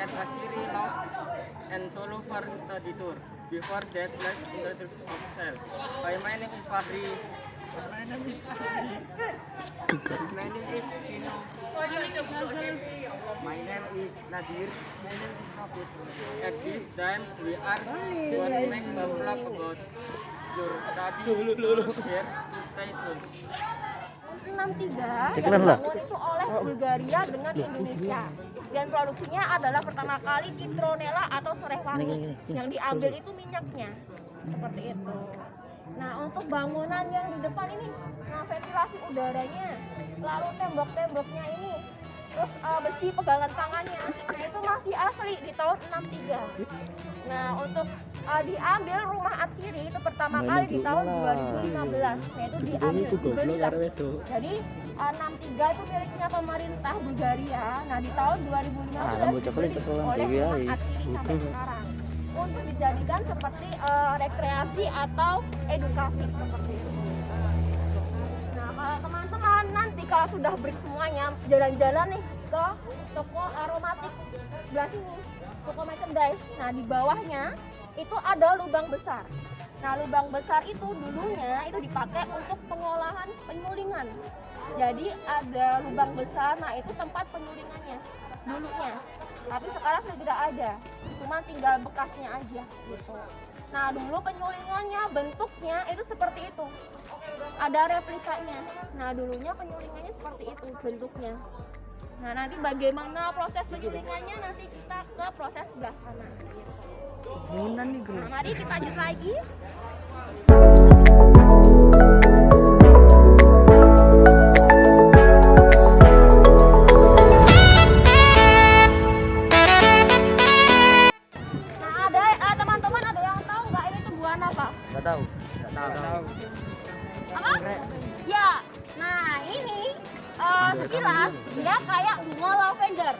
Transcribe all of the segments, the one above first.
at Asiri North and Solo for study tour. Before that, let's introduce ourselves. Hi, my name is Fadri. My name is Adi. My name is Kino. My name is Nadir. My name is Kafit. At this time, we are going to make a vlog about your study. Here, stay tuned. 63 yang dibangun itu oleh Bulgaria dengan Indonesia, dan produksinya adalah pertama kali citronella atau serai wangi. Yang diambil itu minyaknya seperti itu. Nah, untuk bangunan yang di depan ini, nah ventilasi udaranya, lalu tembok-temboknya ini, terus besi pegangan tangannya, nah itu masih asli di tahun 63. Nah, untuk diambil rumah Atsiri itu pertama kali di tahun 2015, nah itu dibeli lah. Jadi 63 itu miliknya pemerintah Bulgaria. Nah, di tahun 2015 dibeli oleh rumah Atsiri sampai sekarang untuk dijadikan seperti rekreasi atau edukasi seperti itu. Nah, kalau teman-teman nanti kalau sudah break semuanya, jalan-jalan nih ke toko aromatik sebelah sini, toko merchandise. Nah, di bawahnya itu ada lubang besar. Nah, lubang besar itu dulunya itu dipakai untuk pengolahan penyulingan. Jadi ada lubang besar, nah itu tempat penyulingannya dulunya. Tapi sekarang sudah tidak ada, cuma tinggal bekasnya aja gitu. Nah, dulu penyulingannya bentuknya itu seperti itu. Ada replikanya. Nah, dulunya penyulingannya seperti itu bentuknya. Nah, nanti bagaimana proses penyulingannya nanti kita ke proses sebelah sana. Nah, mari kita lanjut lagi. Tahu. Apa? Ya. Nah, ini sekilas dia kayak bunga lavender,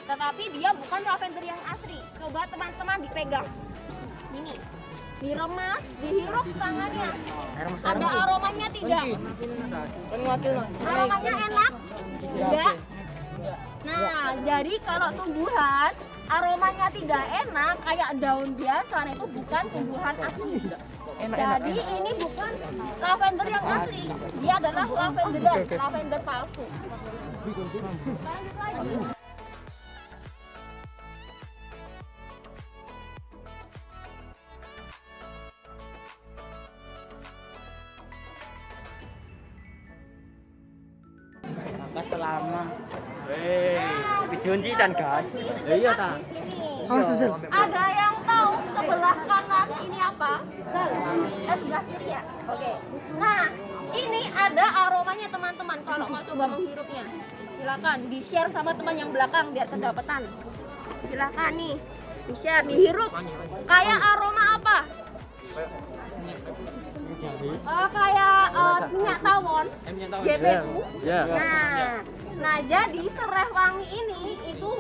tetapi dia bukan lavender yang asli. Coba teman-teman dipegang. Ini diremas, dihirup tangannya. Ada aromanya tidak? Aromanya enak? Tidak. Nah, jadi kalau tumbuhan aromanya tidak enak kayak daun biasa, nah itu bukan tumbuhan asli. Jadi ini bukan lavender yang asli, dia adalah lavender palsu. Gas lama. Video cisan gas. Iya ta. Ada yang tahu sebelah kanan ini apa? Sebelah kiri ya. Oke. Nah, ini ada aromanya teman-teman. Kalau mau coba menghirupnya, silakan di-share sama teman yang belakang biar kedapatan. Silakan nih, di-share, dihirup. Kayak aroma apa? Kayak minyak tawon, GPU. Nah, jadi serai wangi ini itu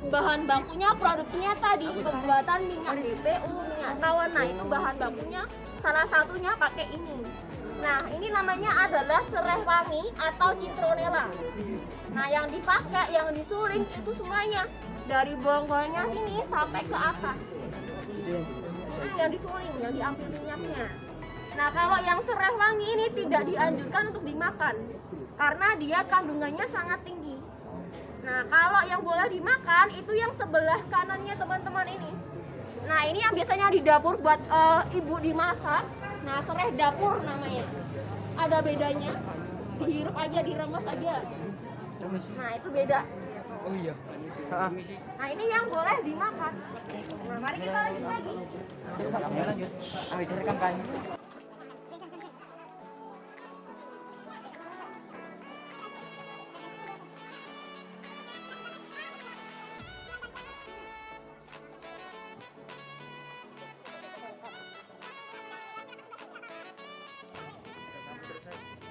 bahan bakunya produksinya tadi pembuatan minyak GPU, minyak tawon. Nah, itu bahan bakunya salah satunya pakai ini. Nah, ini namanya adalah serai wangi atau citronella. Nah, yang dipakai, yang disuling itu semuanya dari bonggolnya sini sampai ke atas. Yang disuling, yang diambil minyaknya. Nah, kalau yang serai wangi ini tidak dianjurkan untuk dimakan karena dia kandungannya sangat tinggi. Nah, kalau yang boleh dimakan itu yang sebelah kanannya teman-teman ini. Nah, ini yang biasanya di dapur buat ibu dimasak. Nah, serai dapur namanya. Ada bedanya. Dihirup aja, diremes aja. Nah, itu beda. Oh iya. Nah, ini yang boleh dimakan. Nah, mari kita lanjut lagi. Lanjut. Ayo direkam kan.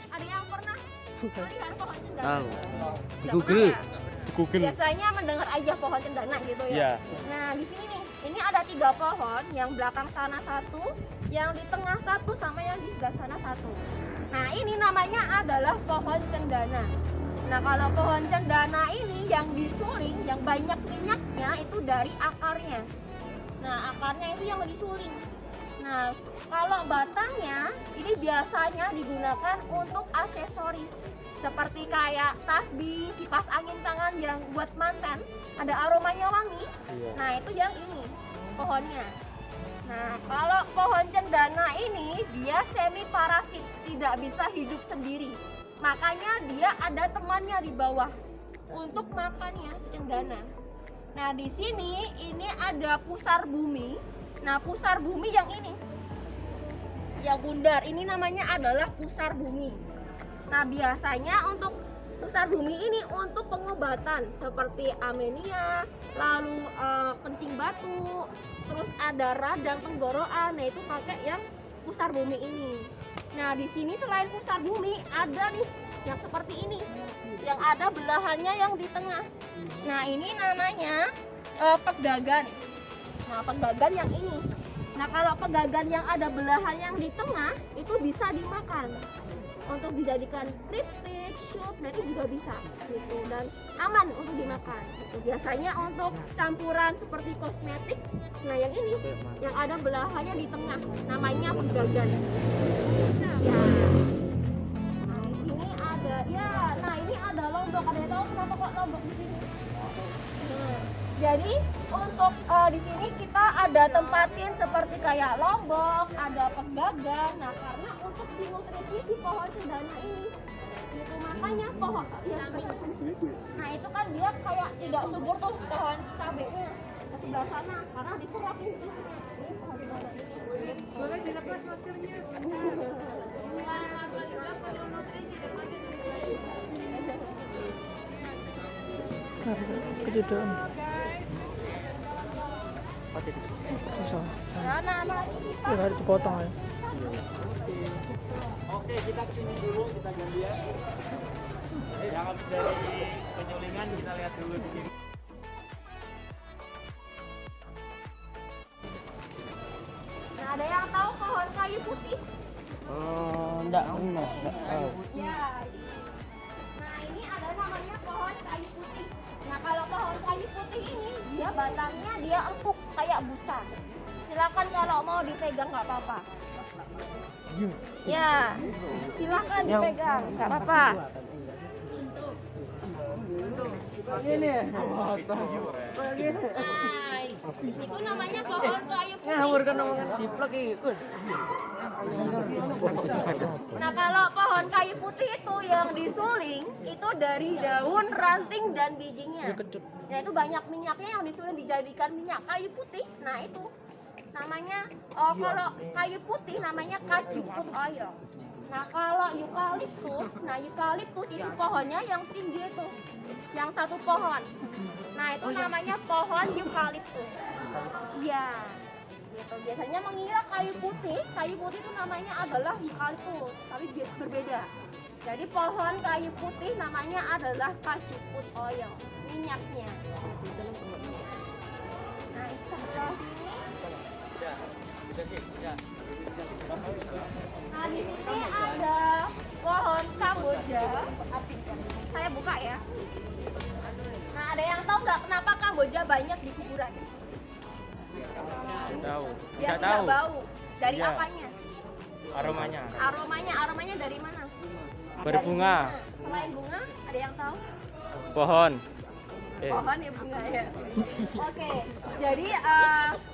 Ada yang pernah melihat pohon cendana? Tahu. Di Google. Biasanya mendengar aja pohon cendana gitu ya. Nah, di sini nih, ini ada 3 pohon, yang belakang sana 1, yang di tengah 1, sama yang di sebelah sana 1. Nah, ini namanya adalah pohon cendana. Nah, kalau pohon cendana ini yang disuling, yang banyak minyaknya itu dari akarnya. Nah, akarnya itu yang disuling. Nah, kalau batangnya ini biasanya digunakan untuk aksesoris. Seperti kayak tasbih, kipas angin tangan yang buat manten, ada aromanya wangi. Nah, itu yang ini pohonnya. Nah, kalau pohon cendana ini dia semi parasit, tidak bisa hidup sendiri. Makanya dia ada temannya di bawah untuk makannya si cendana. Nah, di sini ini ada pusar bumi. Nah, pusar bumi yang ini, yang bundar, ini namanya adalah pusar bumi. Nah, biasanya untuk pusar bumi ini untuk pengobatan seperti amenia, lalu kencing batu, terus ada radang tenggorokan. Nah, itu pakai yang pusar bumi ini. Nah, di sini selain pusar bumi ada nih yang seperti ini, yang ada belahannya yang di tengah. Nah, ini namanya pegagan. Nah, pegagan yang ini. Nah, kalau pegagan yang ada belahan yang di tengah itu bisa dimakan untuk dijadikan keripik, sup, nah itu juga bisa gitu, dan aman untuk dimakan gitu. Biasanya untuk campuran seperti kosmetik. Nah, yang ini yang ada belahannya di tengah namanya pegagan ya. Nah, di sini ada ya, nah ini ada lombok. Ada yang tahu kenapa kok lombok di sini? Nah, jadi untuk di sini kita ada tempatin seperti kayak lombok, ada pegagan. Nah, karena untuk nutrisi si pohon cendana ini, itu makanya pohon ya, nah itu kan dia kayak tidak subur tuh pohon cabenya ke sebelah sana karena diserap nutrisinya. Ini pohon cendana ini. Boleh dilepas maskernya. Kejutan. Nah, harus dipotong ya. Oke, kita kesini dulu, kita gantian. Yang habis dari penyulingan kita lihat dulu di sini. nah, ada yang tahu pohon kayu putih? Enggak tahu. Ya. Nah, ini ada namanya pohon kayu putih. Nah, kalau pohon kayu putih ini dia batangnya dia empuk kayak busa. Silakan kalau mau dipegang nggak apa-apa. Ya, silakan dipegang, nggak apa-apa. Ini. Nah, itu namanya pohon kayu putih. Ngawur kan omongan diplek ikut. Nah, kalau pohon kayu putih itu yang disuling itu dari daun, ranting, dan bijinya. Nah, itu banyak minyaknya yang disuling dijadikan minyak kayu putih. Nah, itu namanya kalau kayu putih namanya kajuput oil. Nah, kalau eukaliptus, nah eukaliptus itu pohonnya yang tinggi itu, yang satu pohon. Nah, itu namanya pohon eukaliptus. Ya, gitu. Biasanya mengira kayu putih itu namanya adalah eukaliptus, tapi berbeda. Jadi pohon kayu putih namanya adalah kajuput oil, minyaknya. Nah, itu sebelah sini. Nah, di sini ada pohon Kamboja. Saya buka ya. Nah, ada yang tahu nggak kenapa Kamboja banyak di kuburan? Tahu. Biar Tidak tidak tahu. bau. Dari Iya. apanya? Aromanya. Aromanya dari mana? Berbunga. Dari bunga. Selain bunga, ada yang tahu? Pohon. Pohon ya, bunga ya. Oke, jadi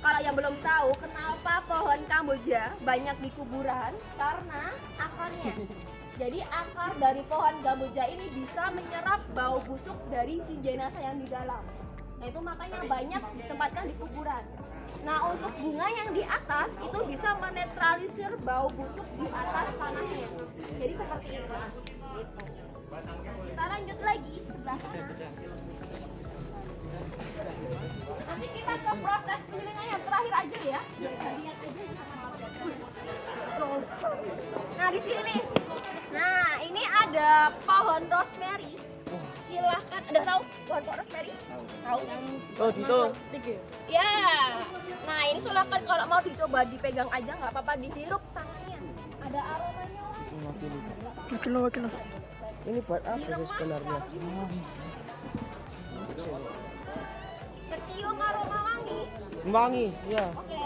kalau yang belum tahu kenapa pohon Kamboja banyak di kuburan, karena akarnya. Jadi akar dari pohon Kamboja ini bisa menyerap bau busuk dari si jenazah yang di dalam. Nah, itu makanya banyak ditempatkan di kuburan. Nah, untuk bunga yang di atas itu bisa menetralisir bau busuk di atas tanahnya. Jadi seperti itu. Kita lanjut lagi sebelah sana. Nanti kita ke proses penyulingan yang terakhir aja ya. Lihat aja. Nah, di sini nih. Nah, ini ada pohon rosemary. Silahkan, ada tahu pohon rosemary? Tahu? Oh, gitu. Ya. Nah, ini silahkan kalau mau dicoba dipegang aja nggak apa-apa, dihirup tangannya. Ada aromanya. Wakil. Ini buat apa sih Diremas sebenarnya? kalau tercium aroma wangi. Wangi, ya. Oke.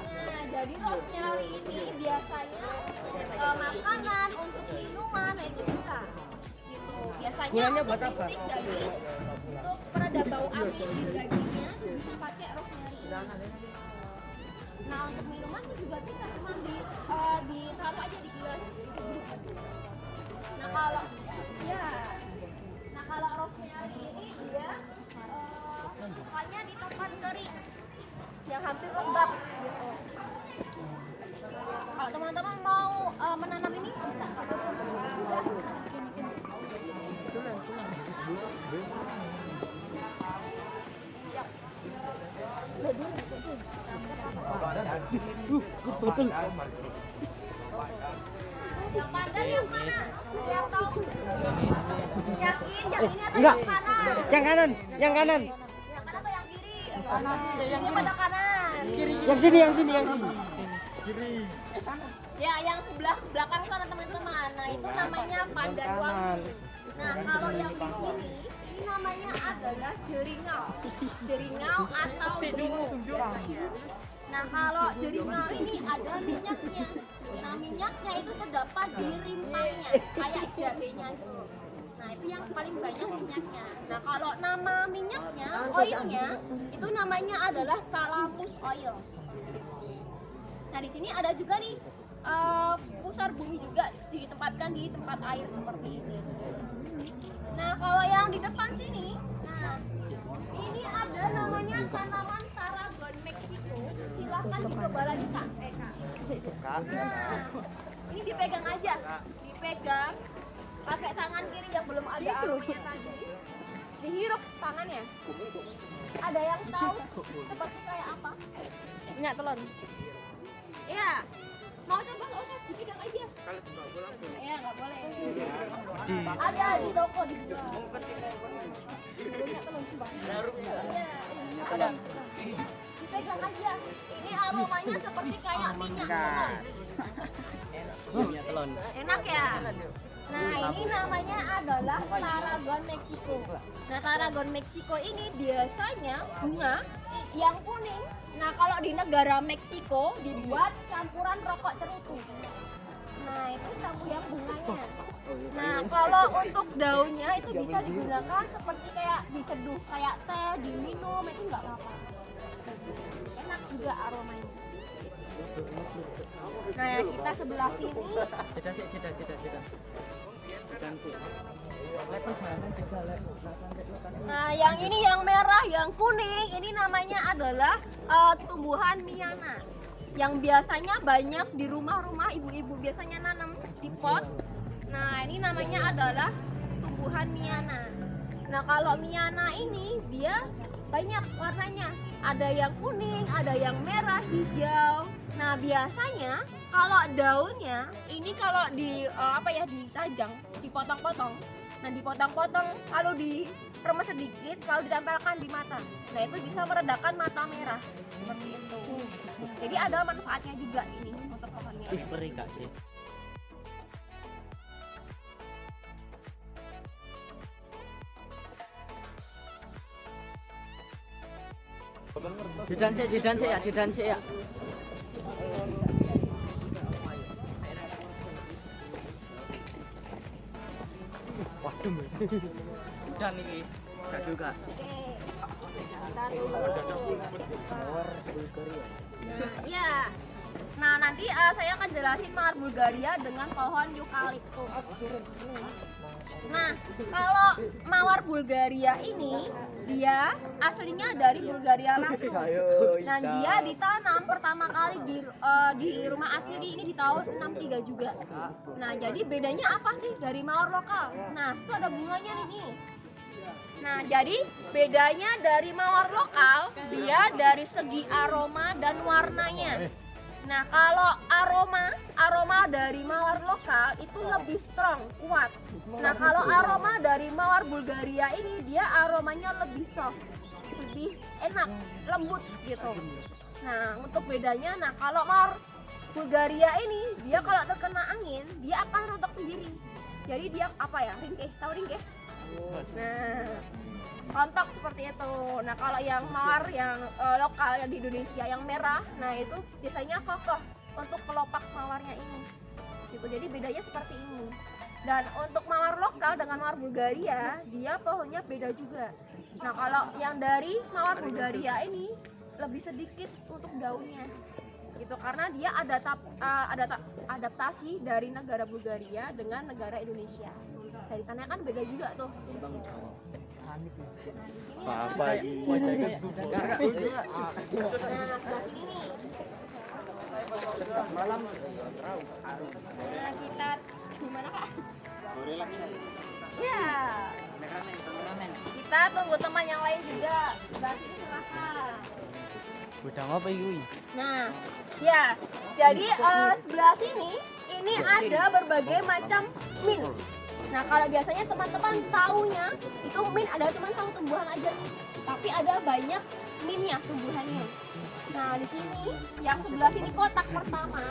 Nah, jadi rosemary ini biasanya untuk makanan, untuk minuman, nah itu bisa. Gitu. Biasanya Gunanya untuk buat apa? bistik daging, untuk peredam bau amis di dagingnya bisa pakai rosemary. Nah, untuk minuman itu juga bisa, cuma ditaruh aja di gelas, diseduh. Nah, kalau rosemary ini dia sukanya di tempat kering yang hampir lembab gitu. Kalau teman-teman mau menanam ini bisa. Betul. Yang pandan yang mana? Yang tahu? Yakin yang ini atau Enggak. yang kanan? Yang kanan, yang kanan. Yang kanan atau yang kiri? Kiri atau kanan? Yang sini, yang sini, yang sini. Ya, yang sebelah belakang sana teman-teman. Nah, itu namanya pandan wangi. Nah, kalau yang di sini ini namanya adalah jeringau. Jeringau atau bringu. Nah, kalau jeringau ini ada minyaknya. Nah, minyaknya itu terdapat di rimpanya, kayak jahenya gitu. Nah, itu yang paling banyak minyaknya. Nah, kalau nama minyaknya, oilnya, itu namanya adalah calamus oil. Nah, di sini ada juga nih pusar bumi juga ditempatkan di tempat air seperti ini. Nah, kalau yang di depan sini, nah ini ada namanya tanaman Tarragon Mexico. Silahkan dicoba lagi Kak. Nah, ini dipegang aja, dipegang pakai tangan kiri yang belum ada aromanya tadi. Dihirup tangannya. Ada yang tahu seperti kayak apa? Minyak telur. Iya. Mau coba nggak usah, dipegang aja. Iya, nggak boleh. Ada di toko dijual. Iya, ada. Dipegang aja. Ini aromanya seperti kayak minyak. Minyak telon. Enak ya? Nah, ini namanya adalah Tarragon Mexico. Nah, Tarragon Mexico ini biasanya bunga yang kuning. Nah, kalau di negara Meksiko dibuat campuran rokok cerutu. Nah, itu campur yang bunganya. Nah, kalau untuk daunnya itu bisa digunakan seperti kayak diseduh, kayak teh, diminum, itu nggak apa-apa. Enak juga aromanya. Nah, ya kita sebelah sini. Jeda. Nah, yang ini yang merah, yang kuning, ini namanya adalah tumbuhan miana. Yang biasanya banyak di rumah-rumah ibu-ibu biasanya nanam di pot. Nah, ini namanya adalah tumbuhan miana. Nah, kalau miana ini dia banyak warnanya. Ada yang kuning, ada yang merah, hijau. Nah, biasanya kalau daunnya ini kalau ditajang, dipotong-potong. Nah, dipotong-potong lalu diremes sedikit, lalu ditempelkan di mata. Nah, itu bisa meredakan mata merah. Seperti itu. Jadi ada manfaatnya juga ini untuk pohonnya. Istri Kak sih. Jidan sih ya. Waduh. Dan ini enggak juga. Oke. Nah, iya. Nah, nanti saya akan jelasin mawar Bulgaria dengan pohon eukaliptus. Nah, kalau mawar Bulgaria ini dia aslinya dari Bulgaria langsung. Nah, dia ditanam pertama kali di rumah Atsiri ini di tahun 63 juga. Nah, jadi bedanya apa sih dari mawar lokal? Nah, itu ada bunganya nih. Nah, jadi bedanya dari mawar lokal, dia dari segi aroma dan warnanya. Nah, kalau aroma dari mawar lokal itu lebih strong, kuat. Nah, kalau aroma dari mawar Bulgaria ini dia aromanya lebih soft, lebih enak, lembut gitu. Nah, untuk bedanya, nah kalau mawar Bulgaria ini dia kalau terkena angin dia akan rontok sendiri. jadi dia apa ya, ringkih, tahu ringkih? Nah, rontok seperti itu. Nah kalau yang mawar yang lokal yang di Indonesia yang merah, nah itu biasanya kokoh untuk kelopak mawarnya ini gitu. Jadi bedanya seperti ini. Dan untuk mawar lokal dengan mawar Bulgaria, dia pohonnya beda juga. Nah kalau yang dari mawar Bulgaria ini lebih sedikit untuk daunnya gitu, karena dia adaptasi dari negara Bulgaria dengan negara Indonesia. Dari tanah kan beda juga tuh. Apa ini? Nah, ini nih. Malam. Nah, kita gimana Kak? Ya. Kita tunggu teman yang lain juga. Sebelah sini silakan. Gudang apa ini? Nah, ya. Jadi sebelah sini ini ada berbagai macam mint. Nah, kalau biasanya teman-teman taunya itu mint ada cuma satu tumbuhan aja nih. Tapi ada banyak mintnya tumbuhannya. Nah, di sini yang sebelah sini kotak pertama.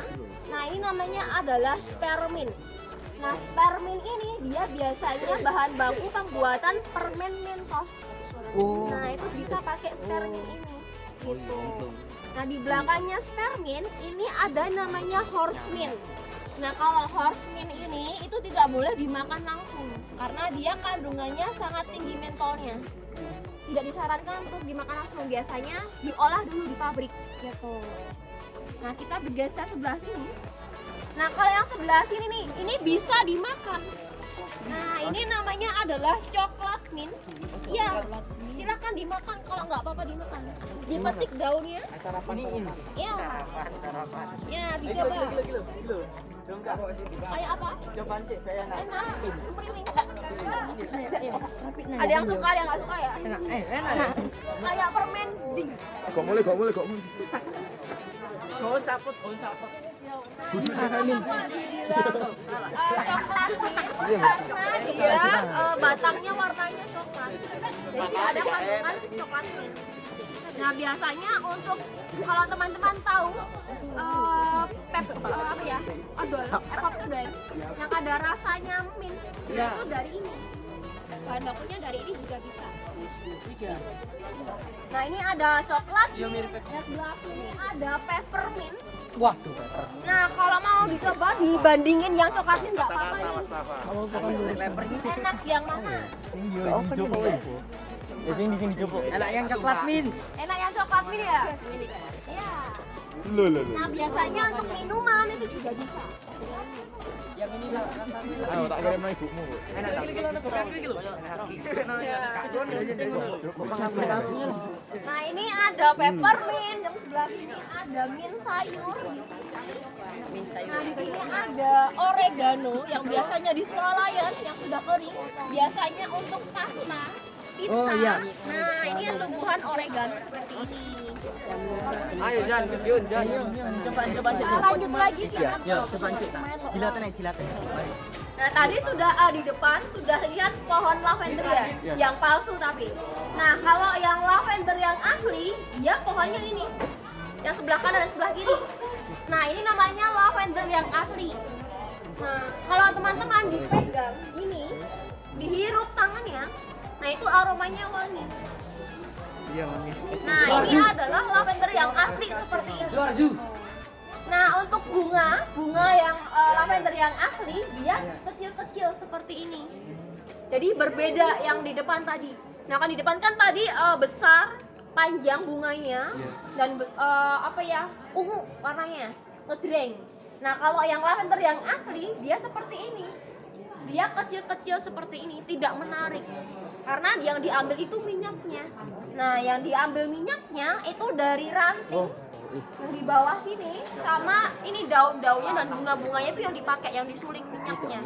Nah, ini namanya adalah spearmint. Nah, spearmint ini dia biasanya bahan baku pembuatan permen Mentos. Nah, itu bisa pakai spearmint ini. Gitu. Nah, di belakangnya spearmint ini ada namanya horse mint. Nah, kalau horse mint ini itu tidak boleh dimakan langsung karena dia kandungannya sangat tinggi mentolnya. Tidak disarankan untuk dimakan langsung, biasanya diolah dulu di pabrik gitu. Nah, kita bergeser sebelah sini. Nah, kalau yang sebelah sini nih, ini bisa dimakan. Nah, ini namanya adalah coklat mint. Iya, silakan dimakan, kalau nggak apa-apa dimakan. Dipetik daunnya. Ini. Iya. Ya, dicoba. Kayak apa? Cobaan sih kayak Enak. Sempriwing. Ada yang suka, ada yang nggak suka ya? enak. Enak. Kayak permen zinc. Kok mulai. Pohon saput. Coklat mint karena dia batangnya warnanya coklat, jadi tidak ada kandungan coklat mint. Nah, biasanya untuk kalau teman-teman tahu apa ya, epopsodent yang ada rasanya mint, itu dari ini. Bahan bakunya dari ini juga bisa. Nah, ini ada coklat mint, yang sebelah sini ada peppermint. Waduh. Nah, kalau mau dicoba dibandingin yang coklat mint nggak apa-apa nih. Enak yang mana? Di sini coba. Enak yang coklat mint. Enak yang coklat mint ya? Iya. Nah, biasanya untuk minuman itu juga bisa. Yang ini lah rasanya. Ayo tak kirim nang ibumu. Enak tak? Nah, ini ada peppermint, yang sebelah sini ada mint sayur. Nah, di sini ada oregano yang biasanya di swalayan yang sudah kering, biasanya untuk pasta, pizza. Oh, iya. Nah, ini tumbuhan oregano seperti ini. Ayo Jan, Yun, Jan. Coba. Nah, lanjut lagi kita. Coba. Jilatan. Nah, tadi sudah di depan sudah lihat pohon lavender ya, yang palsu tapi. Nah, kalau yang lavender yang asli, dia pohonnya ini, yang sebelah kanan dan sebelah kiri. Nah, ini namanya lavender yang asli. Nah, kalau teman-teman dipegang ini, dihirup tangannya, nah itu aromanya wangi. Nah, ini adalah lavender yang asli seperti ini. Nah, untuk bunga yang lavender yang asli, dia kecil-kecil seperti ini. Jadi berbeda yang di depan tadi. Nah, kan di depan kan tadi besar, panjang bunganya, dan ungu warnanya, ngejreng. Nah, kalau yang lavender yang asli, dia seperti ini. Dia kecil-kecil seperti ini, tidak menarik. Karena yang diambil itu minyaknya. Nah, yang diambil minyaknya itu dari ranting yang di bawah sini, sama ini daun-daunnya dan bunga-bunganya itu yang dipakai, yang disuling minyaknya.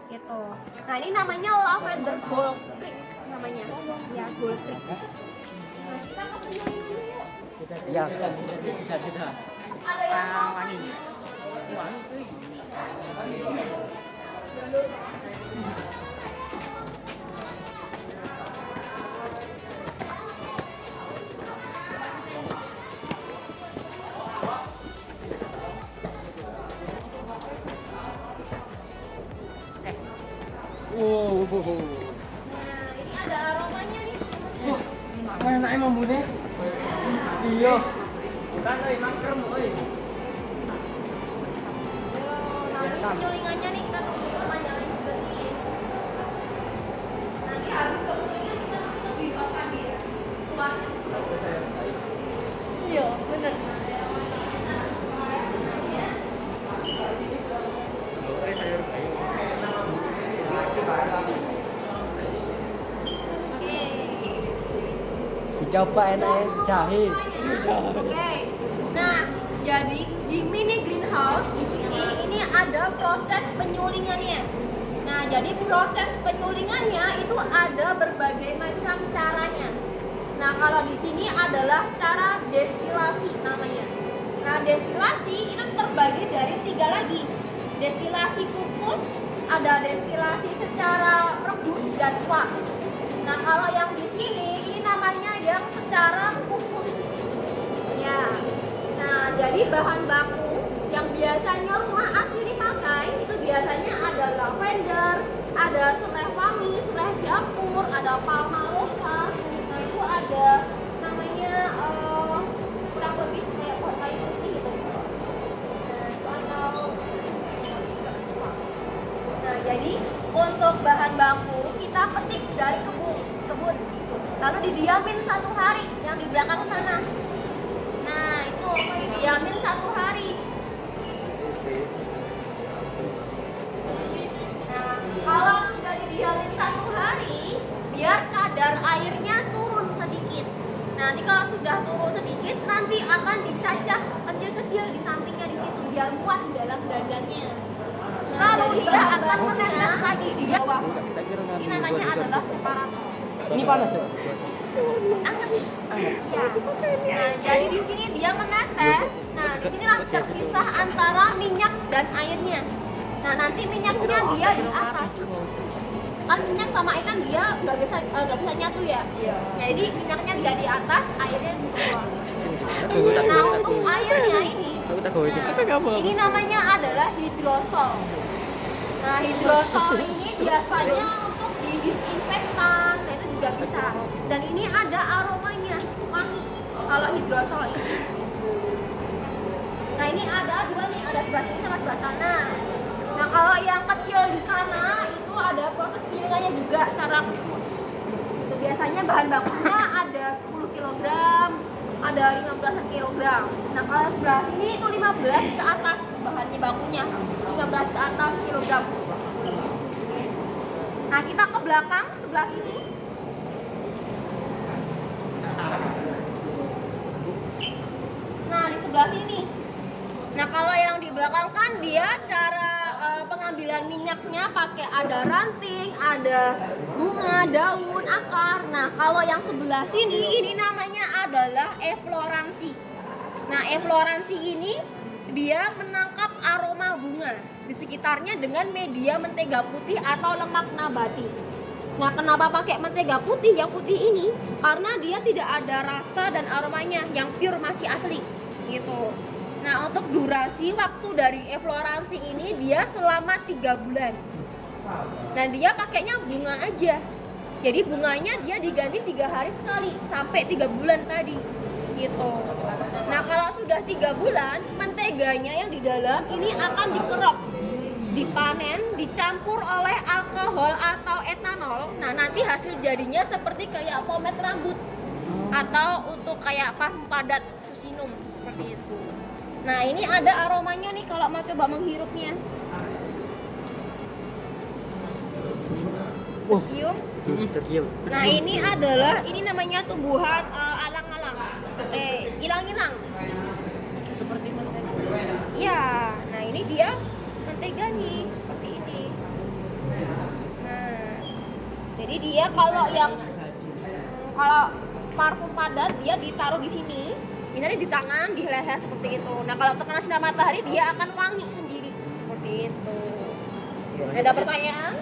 Gitu. Nah, ini namanya lavender gold creek namanya. Ya, gold creek. Nah, kita ke penyanyi dulu yuk. Ya. Ada yang mau Wangi. membune. Iya. Bukan maskermu euy. Nah, ini penyulingannya nih kita tunggu sama nyalain juga nih. Nanti habis penyulingan kita masuk di dos lagi ya. Keluarnya. Iya, bener. Dicoba enaknya jahe. Oke. Nah, jadi di mini greenhouse di sini ini ada proses penyulingannya. Nah, jadi proses penyulingannya itu ada berbagai macam caranya. Nah, kalau di sini adalah cara destilasi namanya. Nah, destilasi itu terbagi dari 3 lagi. Destilasi kukus, ada destilasi secara rebus dan uap. Nah, kalau yang di sini ini namanya yang secara kukus. Ya. Nah, jadi bahan baku yang biasanya rumah asli dipakai itu biasanya ada lavender, ada serai wangi, serai dapur, ada palmarosa. Nah, itu ada namanya kurang lebih kayak pohon kayu putih gitu. Nah, itu atau nah, jadi untuk bahan baku kita petik dari kebun, lalu didiamin 1 hari yang di belakang sana. Nah, itu didiamin 1 hari. Nah, kalau sudah didiamin 1 hari, biar kadar airnya turun sedikit. Nanti kalau sudah turun sedikit, nanti akan dicacah kecil-kecil di sampingnya di situ biar muat di dalam dandangnya. Nah, lalu dia akan menetes lagi di bawah. Ini namanya adalah separator. Ini panas ya? Anget. Ya. Nah, jadi di sini dia menetes. Nah, di sinilah terpisah antara minyak dan airnya. Nah, nanti minyaknya dia di atas. Kan minyak sama air kan dia nggak bisa nyatu ya. Nah, jadi minyaknya dia di atas, airnya di bawah. Nah, untuk airnya ini namanya adalah hidrosol. Nah, hidrosol ini biasanya untuk didisinfektan, nah itu juga bisa. Dan ini ada aromanya, wangi kalau hidrosol ini. Nah, ini ada 2 nih, ada sebelah sini sama sebelah sana. Nah, kalau yang kecil di sana itu ada proses penyulingannya juga, cara kukus. Itu biasanya bahan bakunya ada 10 kg, ada 15 kg. Nah, kalau sebelah sini itu 15 ke atas bahannya bakunya, 15 ke atas kilogram. Nah, kita ke belakang sebelah sini. Nah, di sebelah sini. Nah, kalau yang di belakang kan dia cara pengambilan minyaknya pakai ada ranting, ada bunga, daun, akar. Nah, kalau yang sebelah sini ini namanya adalah efloransi. Nah, efloransi ini dia menangkap aroma bunga di sekitarnya dengan media mentega putih atau lemak nabati. Nah, kenapa pakai mentega putih yang putih ini? Karena dia tidak ada rasa dan aromanya, yang pure masih asli gitu. Nah, untuk durasi waktu dari efloransi ini dia selama 3 bulan. Nah, dia pakainya bunga aja. Jadi bunganya dia diganti 3 hari sekali sampai 3 bulan tadi gitu. Nah, kalau sudah 3 bulan, menteganya yang di dalam ini akan dikerok, dipanen, dicampur oleh alkohol atau etanol. Nah, nanti hasil jadinya seperti kayak pomade rambut atau untuk kayak parfum padat Susinum seperti itu. Nah, ini ada aromanya nih kalau mau coba menghirupnya. Cium. Nah, ini namanya tumbuhan alang-alang. Ilang-ilang. Seperti mentega. Ya, nah ini dia mentega nih, seperti ini. Nah, jadi dia kalau parfum padat dia ditaruh di sini, misalnya di tangan, di leher seperti itu. Nah, kalau terkena sinar matahari dia akan wangi sendiri seperti itu. Ada pertanyaan?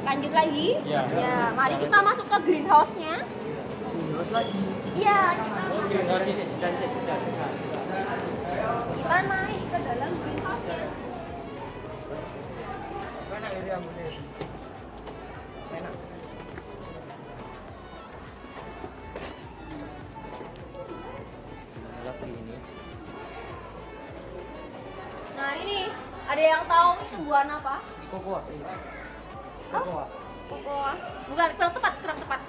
Lanjut lagi? Ya, mari kita masuk ke greenhouse-nya. Greenhouse lagi. Iya, kita naik ke dalam greenhouse-nya. Ada yang tahu ini tumbuhan apa? Kokoa. Kokoa. Kokoa. Bukan, kurang tepat.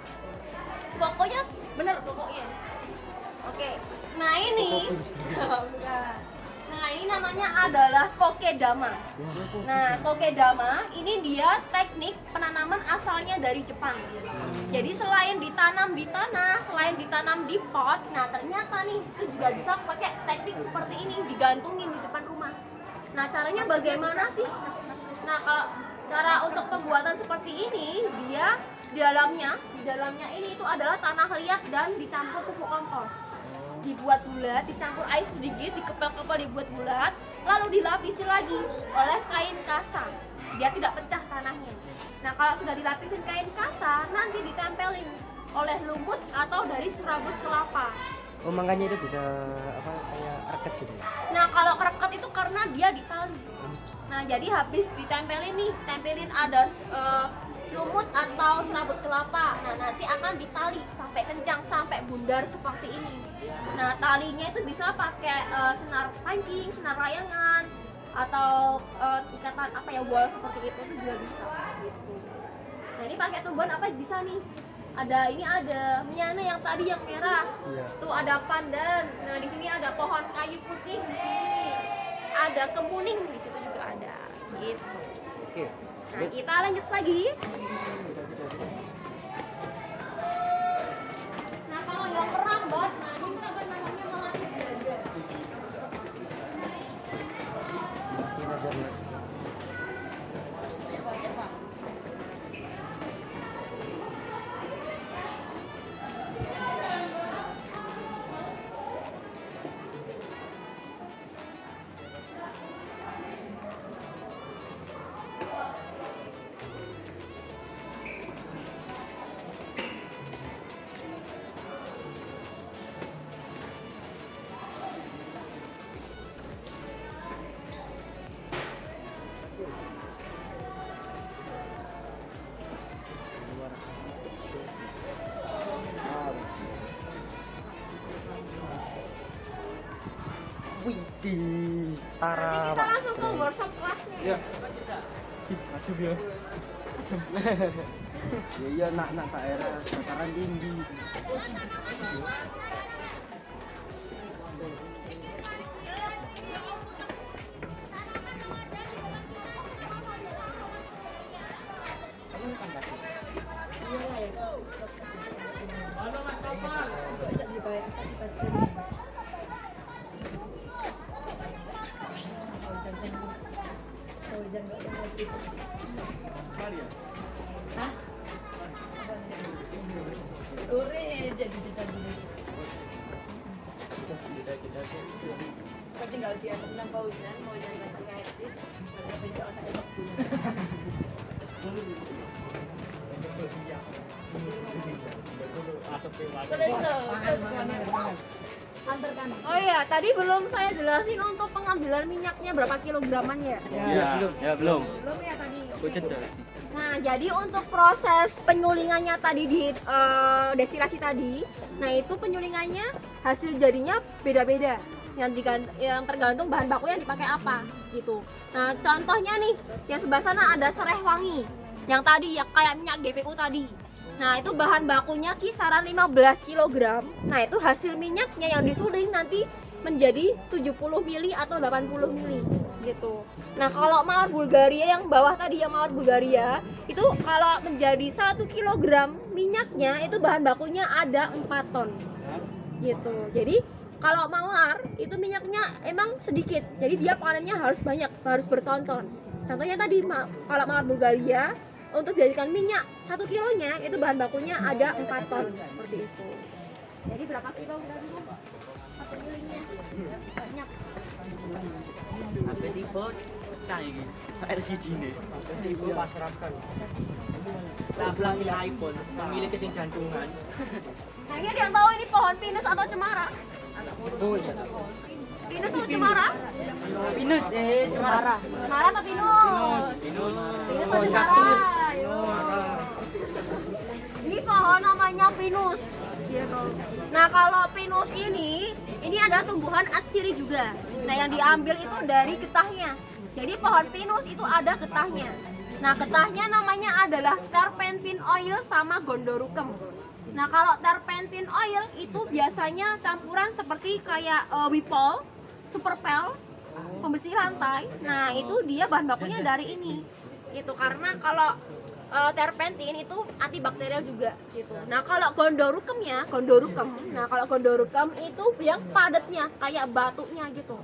Kokonya bener, kokonya. Oke. Nah, ini bukan. Nah, ini namanya adalah kokedama. Nah, kokedama ini dia teknik penanaman asalnya dari Jepang. Jadi selain ditanam di tanah, selain ditanam di pot, nah ternyata nih itu juga bisa pakai teknik seperti ini, digantungin di depan rumah. Nah, caranya bagaimana sih? Nah, kalau cara untuk pembuatan seperti ini, dia di dalamnya ini itu adalah tanah liat dan dicampur pupuk kompos. Dibuat bulat, dicampur air sedikit, dikepel-kepel, dibuat bulat, lalu dilapisi lagi oleh kain kasa biar tidak pecah tanahnya. Nah, kalau sudah dilapisin kain kasa, nanti ditempelin oleh lumut atau dari serabut kelapa. Oh, makanya itu bisa apa kayak reket gitu. Nah, kalau kereket itu karena dia ditali. Nah, jadi habis ditempelin nih, tempelin ada lumut atau serabut kelapa. Nah, nanti akan ditali sampai kencang, sampai bundar seperti ini. Nah, talinya itu bisa pakai senar pancing, senar layangan, atau ikatan apa ya, wall seperti itu juga bisa gitu. Nah, ini pakai tumbuhan apa bisa nih? Ada miyane yang tadi yang merah. Iya. Tuh ada pandan. Nah, di sini ada pohon kayu putih di sini. Ada kemuning di situ juga ada. Gitu. Oke. Nah, kita lanjut lagi. Nah, kalau yang merambat, nah ini merambat namanya melati ganda. Widih, Nanti kita langsung ke workshop kelasnya. Iya. Masuk ya. Iya, nak daerah dataran tinggi. Tinggal di atas 6 Fauzan, mau jadi mancing air itu, ada beda otak itu. Oh iya, tadi belum saya jelasin untuk pengambilan minyaknya berapa kilograman ya? Ya, belum. Belum ya tadi. Kucet dah. Nah, jadi untuk proses penyulingannya tadi di destilasi tadi, nah itu penyulingannya hasil jadinya beda-beda. Yang tergantung bahan baku yang dipakai apa gitu. Nah, contohnya nih, yang sebelah sana ada serai wangi. Yang tadi ya kayak minyak GPU tadi. Nah, itu bahan bakunya kisaran 15 kg. Nah, itu hasil minyaknya yang disuling nanti menjadi 70 mili atau 80 mili gitu. Nah, kalau mawar Bulgaria yang bawah tadi, yang mawar Bulgaria itu kalau menjadi 1 kg minyaknya itu bahan bakunya ada 4 ton gitu. Jadi kalau mawar itu minyaknya emang sedikit, jadi dia panennya harus banyak, harus bertonton. Contohnya tadi kalau mawar Bulgaria untuk dijadikan minyak 1 kilonya itu bahan bakunya ada 4 ton seperti itu. Jadi berapa kilo udah dulu? Penyulingnya banyak. HP tipe pecah ini. LCD ini. Tipe pasrahkan. Lah belakang iPhone, memiliki sing jantungan. Nah, ini ada yang tahu ini pohon pinus atau cemara? Oh iya. Pinus atau cemara? Pinus cemara. Cemara atau pinus? Pinus atau cemara? Ini pohon namanya pinus gitu. Nah, kalau pinus ini ada tumbuhan atsiri juga. Nah, yang diambil itu dari getahnya. Jadi pohon pinus itu ada getahnya. Nah, getahnya namanya adalah terpentin oil sama gondorukem. Nah, kalau terpentin oil itu biasanya campuran seperti kayak Wipol, Superpel, pembersih lantai. Nah, itu dia bahan bakunya dari ini. Itu karena kalau terpentin itu antibakterial juga gitu. Nah, kalau gondorukem, itu yang padatnya kayak batunya gitu.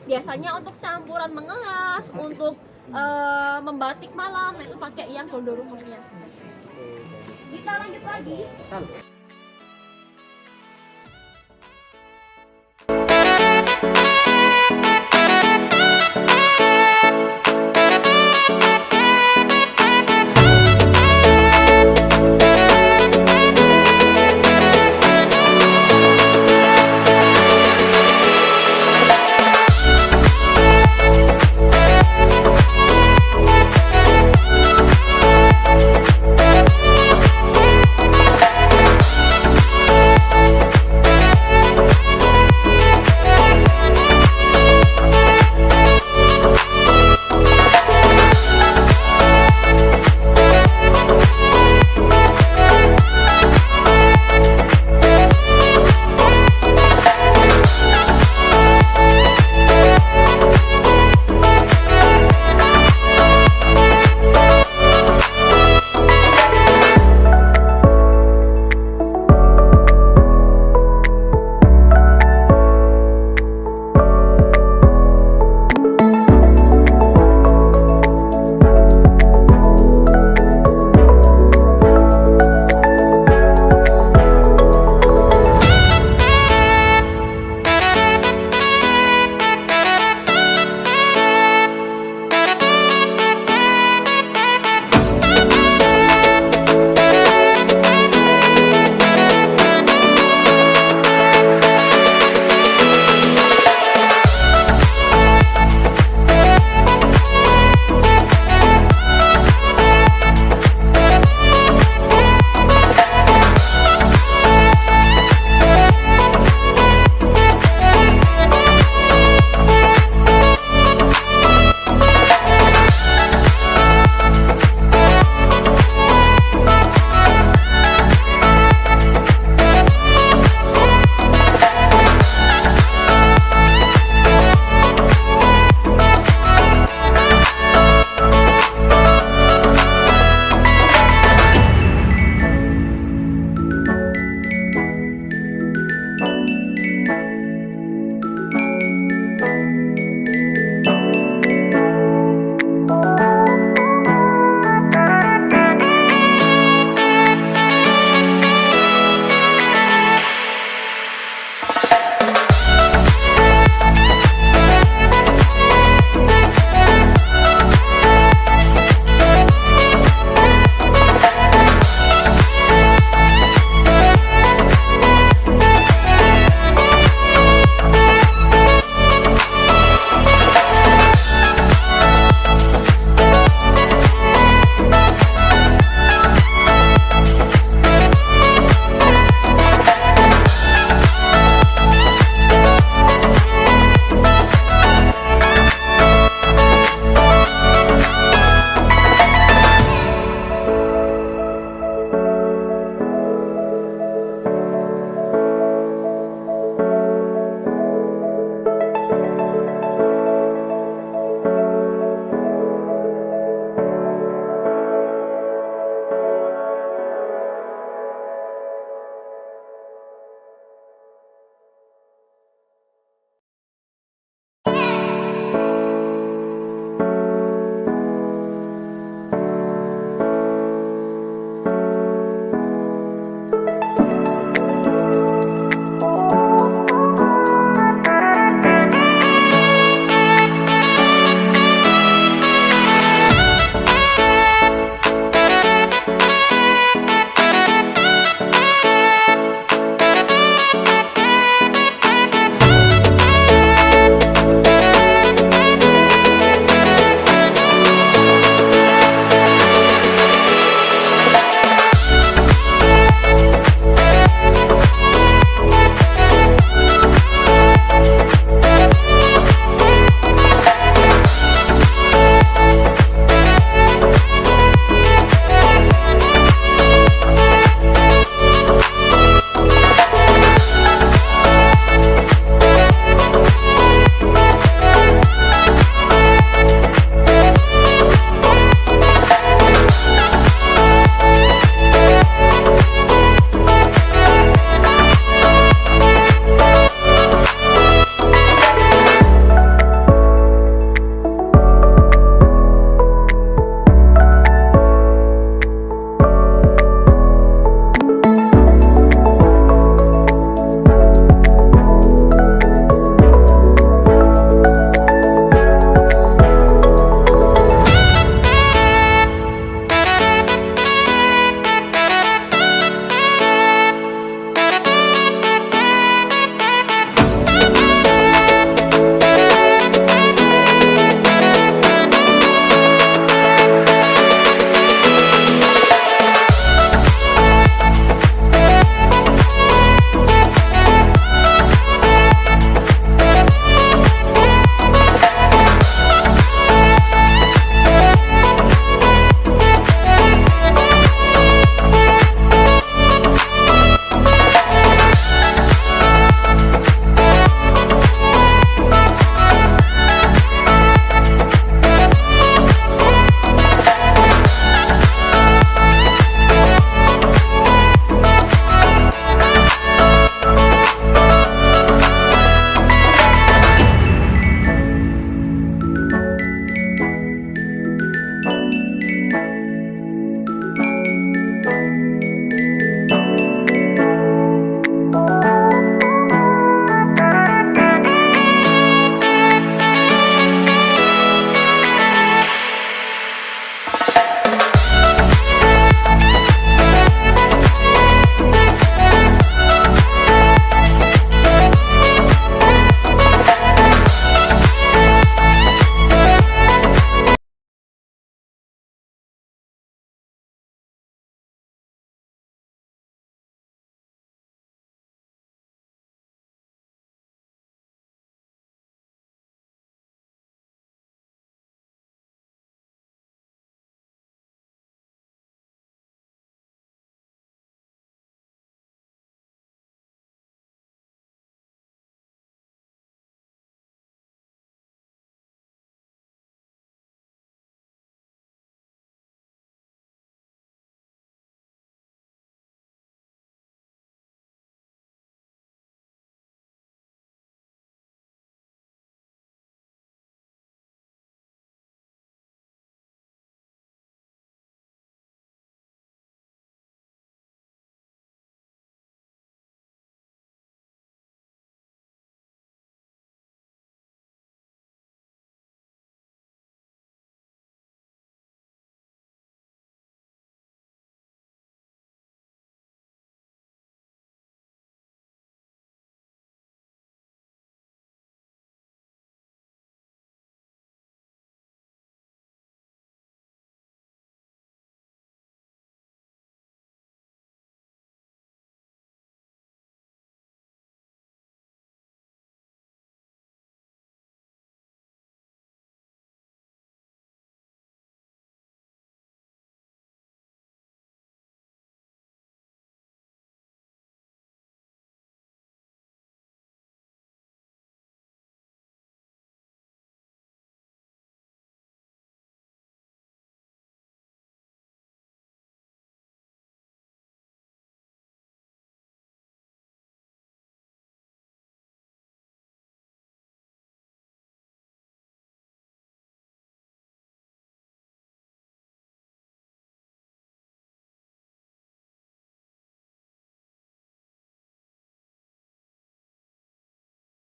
Biasanya untuk campuran mengelas, untuk membatik malam, nah itu pakai yang gondorukemnya. Kita lanjut lagi.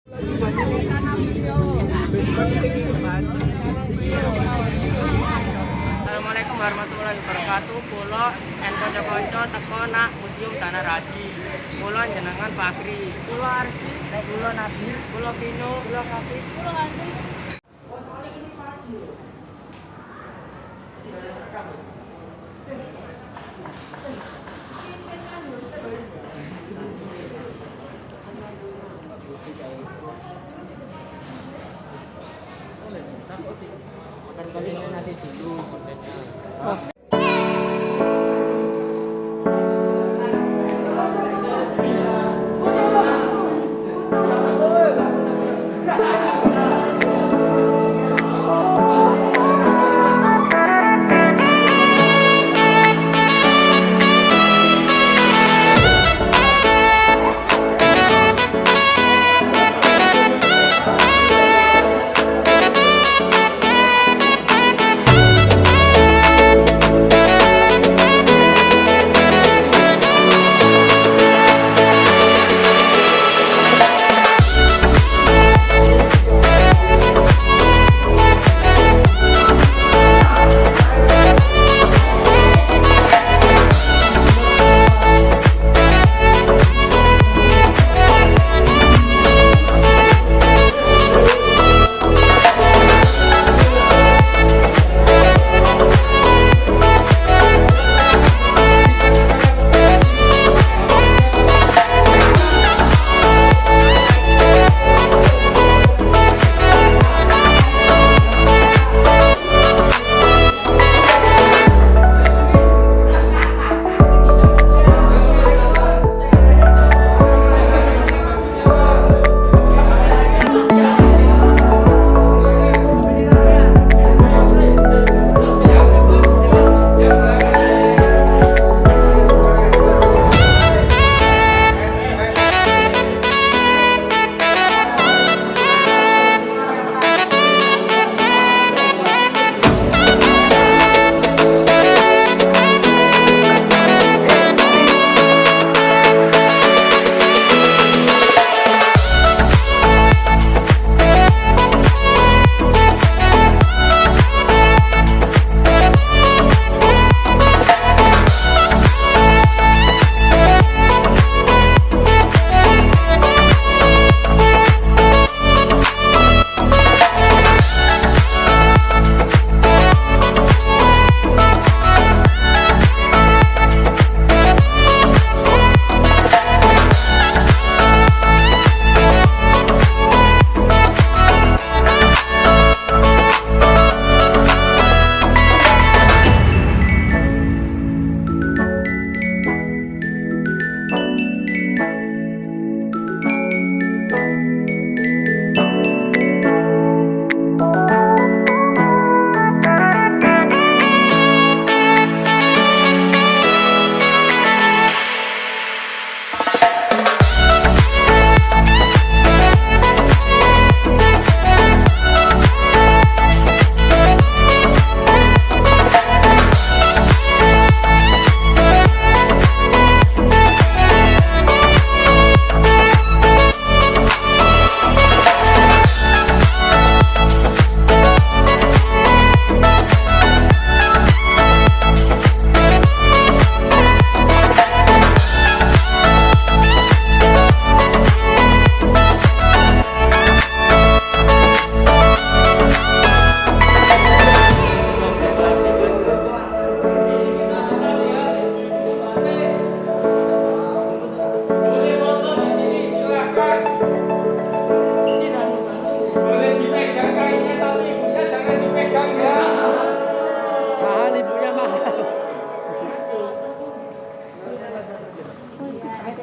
Assalamualaikum warahmatullahi wabarakatuh. Kulo en kanca-kanca teko nak Museum Tanah Radi. Kulo jenengan Fakri. Kulo Arsi. Kulo Nadir. Kulo Vino. Kulo Kafi. Kulo Hansi. Kan kalian nanti dulu kontennya.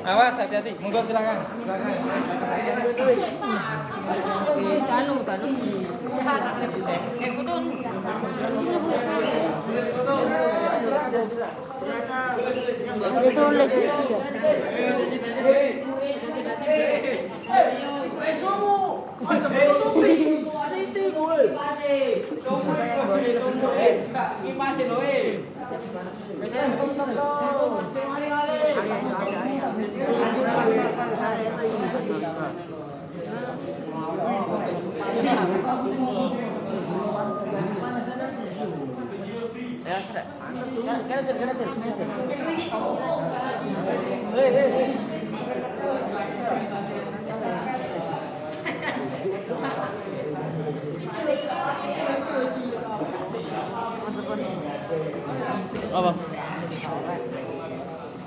Awas, hati-hati. Monggo silakan. Tanu. Itu tulis isi ya. Ya, sudah. Kanan. Apa?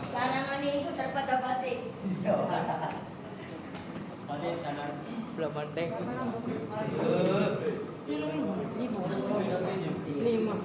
Karangan itu terpada batik. Belum penting. Lima.